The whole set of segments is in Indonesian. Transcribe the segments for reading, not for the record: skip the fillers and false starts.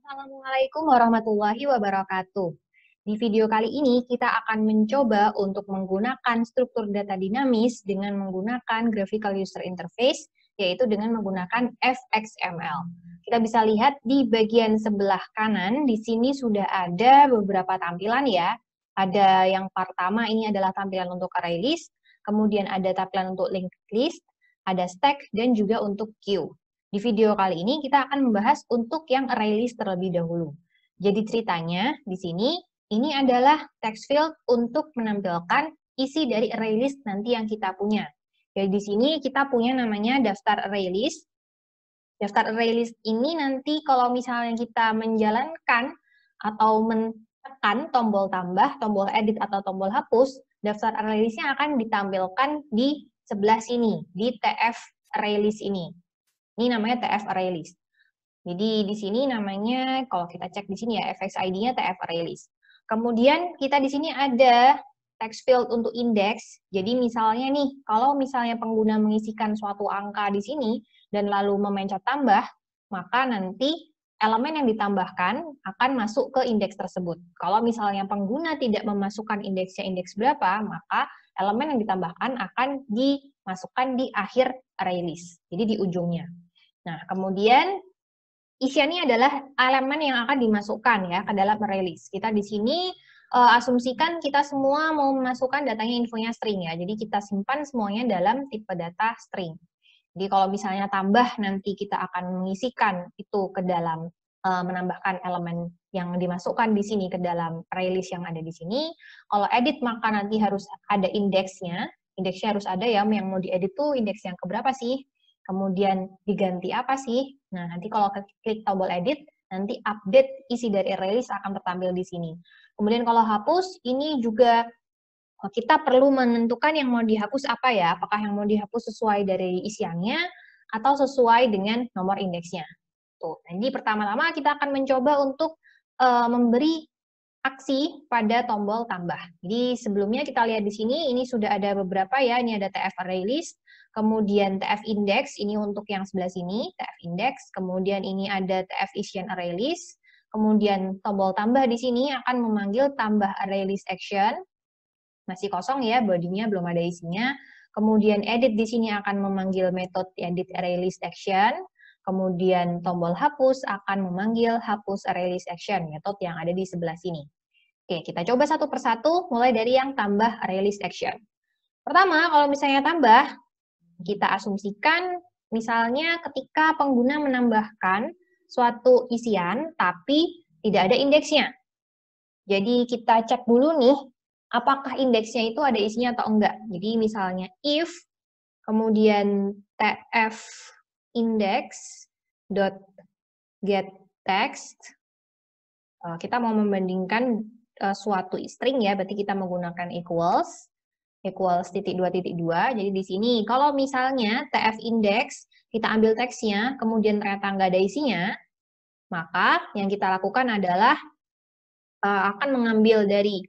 Assalamualaikum warahmatullahi wabarakatuh. Di video kali ini kita akan mencoba untuk menggunakan struktur data dinamis dengan menggunakan graphical user interface, yaitu dengan menggunakan fXML. Kita bisa lihat di bagian sebelah kanan, di sini sudah ada beberapa tampilan ya. Ada yang pertama ini adalah tampilan untuk array list, kemudian ada tampilan untuk linked list, ada stack, dan juga untuk queue. Di video kali ini kita akan membahas untuk yang array list terlebih dahulu. Jadi ceritanya di sini ini adalah text field untuk menampilkan isi dari array list nanti yang kita punya. Jadi di sini kita punya namanya daftar array list. Daftar array list ini nanti kalau misalnya kita menjalankan atau menekan tombol tambah, tombol edit atau tombol hapus, daftar array list-nya akan ditampilkan di sebelah sini, di TF array list ini. Ini namanya TF array list. Jadi di sini namanya, kalau kita cek di sini ya, fxid-nya TF array list. Kemudian kita di sini ada text field untuk index. Jadi misalnya nih, kalau misalnya pengguna mengisikan suatu angka di sini dan lalu memencet tambah, maka nanti elemen yang ditambahkan akan masuk ke indeks tersebut. Kalau misalnya pengguna tidak memasukkan indeksnya indeks berapa, maka elemen yang ditambahkan akan dimasukkan di akhir array list, jadi di ujungnya. Nah, kemudian isiannya adalah elemen yang akan dimasukkan ya ke dalam array list. Kita di sini asumsikan kita semua mau memasukkan datanya infonya string ya. Jadi kita simpan semuanya dalam tipe data string. Jadi kalau misalnya tambah nanti kita akan mengisikan itu ke dalam menambahkan elemen yang dimasukkan di sini ke dalam array list yang ada di sini. Kalau edit maka nanti harus ada indeksnya. Indeksnya harus ada ya, yang mau diedit tuh indeks yang keberapa sih? Kemudian diganti apa sih? Nah, nanti kalau klik tombol edit, nanti update isi dari array list akan tertampil di sini. Kemudian kalau hapus, ini juga kita perlu menentukan yang mau dihapus apa ya, apakah yang mau dihapus sesuai dari isiannya, atau sesuai dengan nomor indeksnya. Tuh, jadi pertama-tama kita akan mencoba untuk memberi aksi pada tombol tambah. Jadi sebelumnya kita lihat di sini, ini sudah ada beberapa ya, ini ada TF array list, kemudian TF index, ini untuk yang sebelah sini, TF index, kemudian ini ada TF isian array list, kemudian tombol tambah di sini akan memanggil tambah array list action, masih kosong ya, bodinya belum ada isinya, kemudian edit di sini akan memanggil metode edit array list action, kemudian tombol hapus akan memanggil hapus array list action, metode yang ada di sebelah sini. Oke, kita coba satu persatu, mulai dari yang tambah array list action. Pertama, kalau misalnya tambah, kita asumsikan misalnya ketika pengguna menambahkan suatu isian, tapi tidak ada indeksnya. Jadi kita cek dulu nih, apakah indeksnya itu ada isinya atau enggak. Jadi misalnya if, kemudian tf index dot get text, kita mau membandingkan suatu string ya, berarti kita menggunakan equals titik 2 titik 2. Jadi di sini kalau misalnya tf index kita ambil teksnya, kemudian ternyata nggak ada isinya, maka yang kita lakukan adalah akan mengambil dari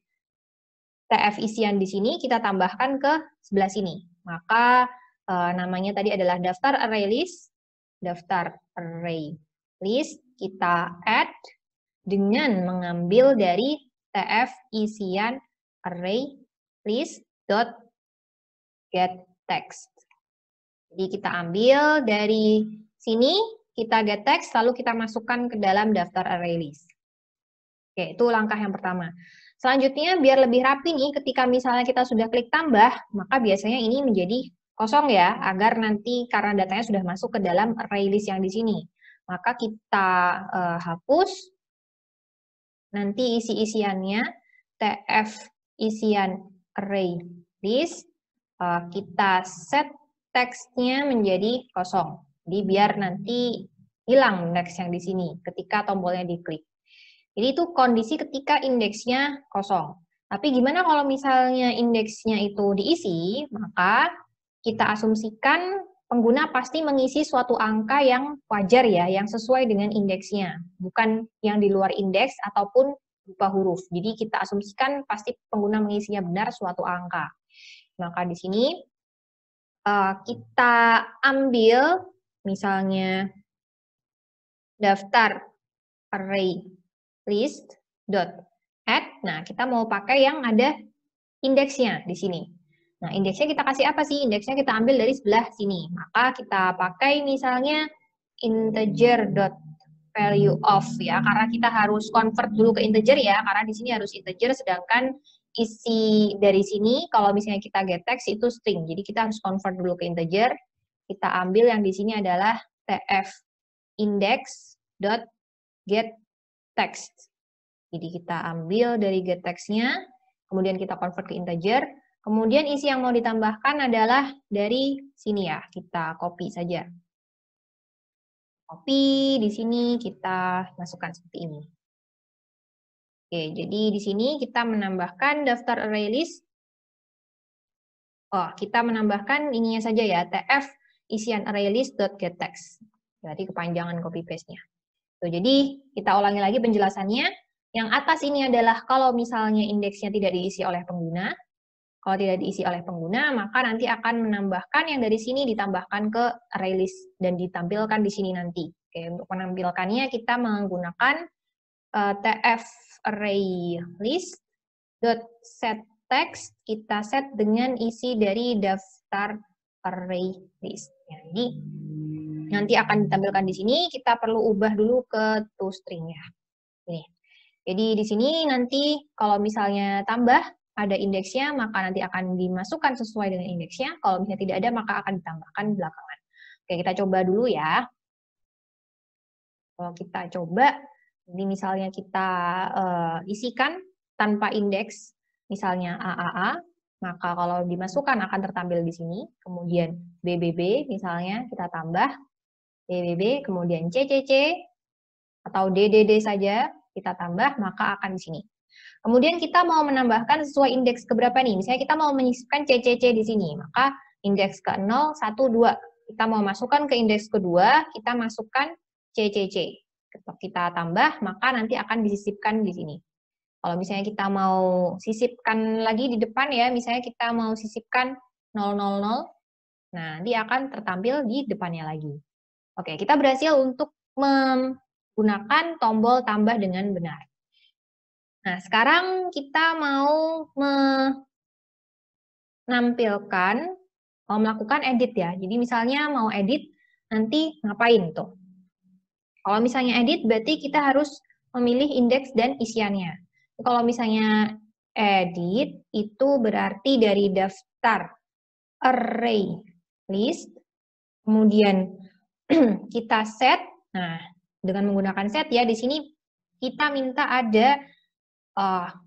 tf isian di sini, kita tambahkan ke sebelah sini. Maka namanya tadi adalah daftar array list, kita add dengan mengambil dari tf isian array list dot get text. Jadi kita ambil dari sini, kita get text, lalu kita masukkan ke dalam daftar array list. Oke, itu langkah yang pertama. Selanjutnya, biar lebih rapi nih, ketika misalnya kita sudah klik tambah, maka biasanya ini menjadi kosong ya, agar nanti karena datanya sudah masuk ke dalam array list yang di sini. Maka kita hapus, nanti isi-isiannya, tf isian array list, kita set teksnya menjadi kosong. Jadi biar nanti hilang teks yang di sini ketika tombolnya diklik. Jadi itu kondisi ketika indeksnya kosong. Tapi gimana kalau misalnya indeksnya itu diisi, maka kita asumsikan pengguna pasti mengisi suatu angka yang wajar ya, yang sesuai dengan indeksnya, bukan yang di luar indeks ataupun berupa huruf. Jadi kita asumsikan pasti pengguna mengisinya benar suatu angka. Maka di sini kita ambil misalnya daftar array list dot add. Nah, kita mau pakai yang ada indeksnya di sini. Nah, indeksnya kita kasih apa sih? Indeksnya kita ambil dari sebelah sini. Maka kita pakai misalnya integer dot value of ya, karena kita harus convert dulu ke integer ya, karena di sini harus integer, sedangkan isi dari sini kalau misalnya kita get text itu string. Jadi kita harus convert dulu ke integer. Kita ambil yang di sini adalah tf index dot get text. Jadi kita ambil dari get text-nya, kemudian kita convert ke integer, kemudian isi yang mau ditambahkan adalah dari sini ya, kita copy saja. Copy, di sini kita masukkan seperti ini. Oke, jadi di sini kita menambahkan daftar array list. Oh, kita menambahkan ininya saja ya, tf isian array list.getText. Berarti kepanjangan copy paste-nya. Jadi kita ulangi lagi penjelasannya. Yang atas ini adalah kalau misalnya indeksnya tidak diisi oleh pengguna. Kalau tidak diisi oleh pengguna, maka nanti akan menambahkan yang dari sini ditambahkan ke array list dan ditampilkan di sini nanti. Oke, untuk menampilkannya kita menggunakan tf array list dot set text, kita set dengan isi dari daftar array list. Jadi nanti akan ditampilkan di sini, kita perlu ubah dulu ke toString ya. Ini. Jadi di sini nanti kalau misalnya tambah ada indeksnya, maka nanti akan dimasukkan sesuai dengan indeksnya. Kalau misalnya tidak ada, maka akan ditambahkan belakangan. Oke, kita coba dulu ya. Kalau kita coba, jadi misalnya kita isikan tanpa indeks, misalnya AAA, maka kalau dimasukkan akan tertampil di sini. Kemudian BBB, misalnya kita tambah BBB, kemudian CCC, atau DDD saja, kita tambah, maka akan di sini. Kemudian kita mau menambahkan sesuai indeks keberapa nih? Misalnya kita mau menyisipkan CCC di sini, maka indeks ke 0, 1, 2. Kita mau masukkan ke indeks kedua, kita masukkan CCC. Kita tambah, maka nanti akan disisipkan di sini. Kalau misalnya kita mau sisipkan lagi di depan ya, misalnya kita mau sisipkan 000, nah nanti akan tertampil di depannya lagi. Oke, kita berhasil untuk menggunakan tombol tambah dengan benar. Nah, sekarang kita mau melakukan edit ya. Jadi misalnya mau edit, nanti ngapain tuh? Kalau misalnya edit, berarti kita harus memilih indeks dan isiannya. Kalau misalnya edit, itu berarti dari daftar array list, kemudian kita set. Nah, dengan menggunakan set ya, di sini kita minta ada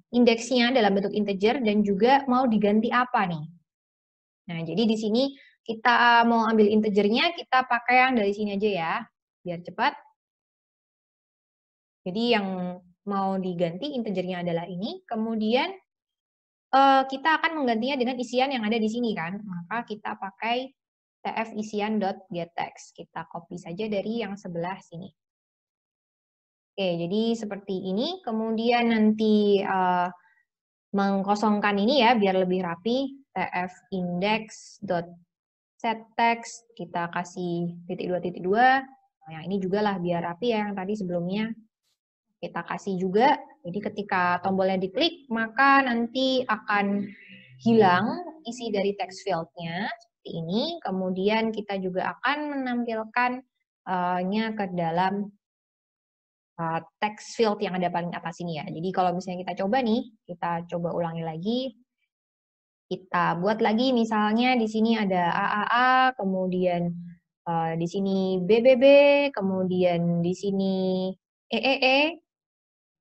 indeksnya dalam bentuk integer dan juga mau diganti apa nih. Nah, jadi di sini kita mau ambil integernya, kita pakai yang dari sini aja ya, biar cepat. Jadi yang mau diganti integernya adalah ini, kemudian kita akan menggantinya dengan isian yang ada di sini kan, maka kita pakai tf isian.getText. Kita copy saja dari yang sebelah sini. Oke, jadi seperti ini. Kemudian nanti mengkosongkan ini ya, biar lebih rapi. Tf index.setText, kita kasih *2*2. Nah, yang ini juga lah biar rapi ya, yang tadi sebelumnya. Kita kasih juga, jadi ketika tombolnya diklik, maka nanti akan hilang isi dari text field-nya, seperti ini. Kemudian kita juga akan menampilkannya ke dalam text field yang ada paling atas ini ya. Jadi kalau misalnya kita coba nih, kita coba ulangi lagi. Kita buat lagi misalnya di sini ada AAA, kemudian di sini BBB, kemudian di sini EEE.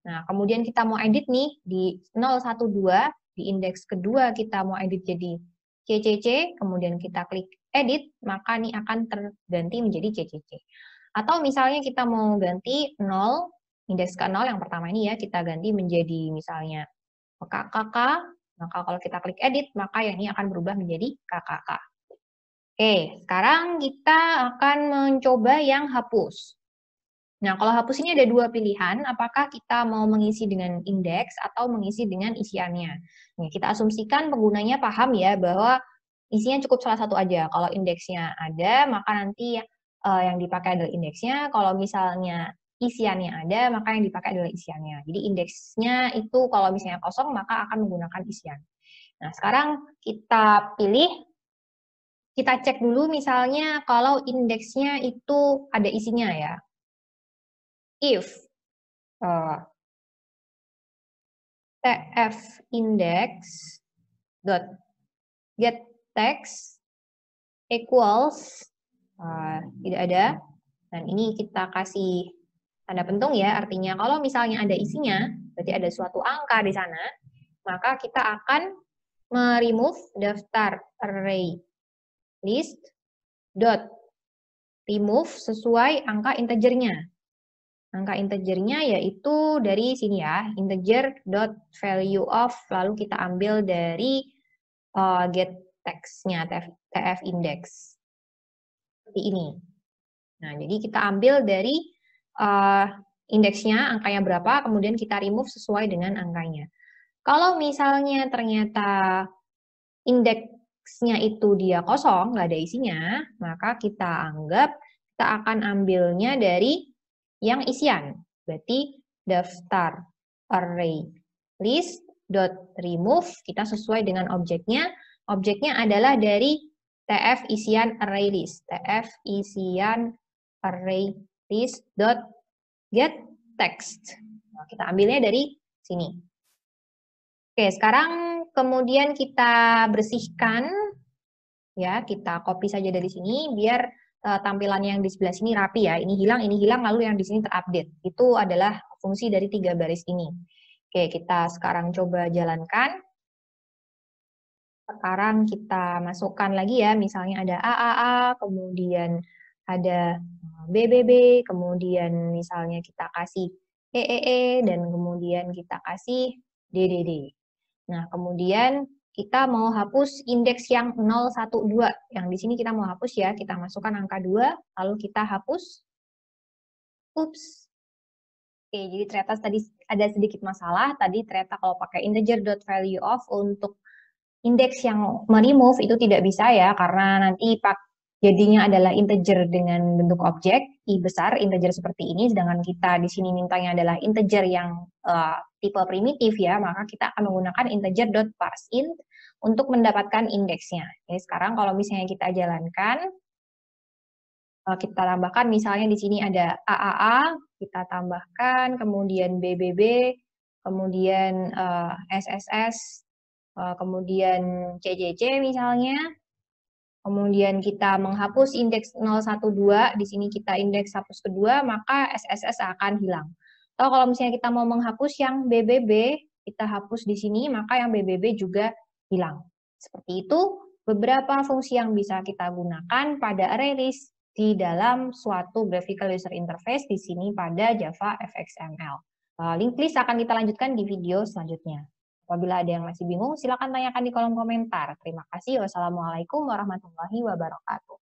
Nah, kemudian kita mau edit nih di 012, di indeks kedua kita mau edit jadi CCC, kemudian kita klik edit, maka ini akan terganti menjadi CCC. Atau misalnya kita mau ganti 0, indeks ke 0 yang pertama ini ya, kita ganti menjadi misalnya KKK, maka kalau kita klik edit, maka yang ini akan berubah menjadi KKK. Oke, sekarang kita akan mencoba yang hapus. Nah, kalau hapus ini ada dua pilihan, apakah kita mau mengisi dengan indeks atau mengisi dengan isiannya. Nah, kita asumsikan penggunanya paham ya, bahwa isinya cukup salah satu aja. Kalau indeksnya ada, maka nanti yang dipakai adalah indeksnya. Kalau misalnya isiannya ada, maka yang dipakai adalah isiannya. Jadi indeksnya itu kalau misalnya kosong, maka akan menggunakan isian. Nah, sekarang kita pilih, kita cek dulu misalnya kalau indeksnya itu ada isinya ya. If tf index dot get text equals tidak ada, dan ini kita kasih tanda pentung ya, artinya kalau misalnya ada isinya, berarti ada suatu angka di sana, maka kita akan meremove daftar array list dot remove sesuai angka integernya. Angka integernya yaitu dari sini ya, integer dot value of, lalu kita ambil dari get text-nya, tf index. Seperti ini. Nah, jadi kita ambil dari indeksnya, angkanya berapa, kemudian kita remove sesuai dengan angkanya. Kalau misalnya ternyata indeksnya itu dia kosong, nggak ada isinya, maka kita anggap kita akan ambilnya dari yang isian. Berarti daftar array list dot remove, kita sesuai dengan objeknya. Objeknya adalah dari tf isian array list. Tf isian array list dot get text. Nah, kita ambilnya dari sini. Oke, sekarang kemudian kita bersihkan, ya, kita copy saja dari sini biar tampilan yang di sebelah sini rapi ya. Ini hilang, lalu yang di sini terupdate. Itu adalah fungsi dari 3 baris ini. Oke, kita sekarang coba jalankan. Sekarang kita masukkan lagi ya, misalnya ada AAA, kemudian ada BBB, kemudian misalnya kita kasih EEE, dan kemudian kita kasih DDD. Nah, kemudian kita mau hapus indeks yang 012. Yang di sini kita mau hapus ya, kita masukkan angka 2, lalu kita hapus. Ups. Oke, jadi ternyata tadi ada sedikit masalah. Tadi ternyata kalau pakai integer.valueOf untuk indeks yang meremove itu tidak bisa ya, karena nanti jadinya adalah integer dengan bentuk objek, i besar, integer seperti ini, sedangkan kita di sini mintanya adalah integer yang tipe primitif ya, maka kita akan menggunakan integer.parseInt untuk mendapatkan indeksnya. Jadi sekarang kalau misalnya kita jalankan, kita tambahkan misalnya di sini ada AAA, kita tambahkan, kemudian BBB, kemudian SSS, kemudian CCC misalnya, kemudian kita menghapus indeks 012, di sini kita indeks hapus kedua, maka SSS akan hilang. Atau kalau misalnya kita mau menghapus yang BBB, kita hapus di sini, maka yang BBB juga hilang. Seperti itu beberapa fungsi yang bisa kita gunakan pada ArrayList di dalam suatu graphical user interface di sini pada Java FXML. Link list akan kita lanjutkan di video selanjutnya. Apabila ada yang masih bingung, silakan tanyakan di kolom komentar. Terima kasih. Wassalamualaikum warahmatullahi wabarakatuh.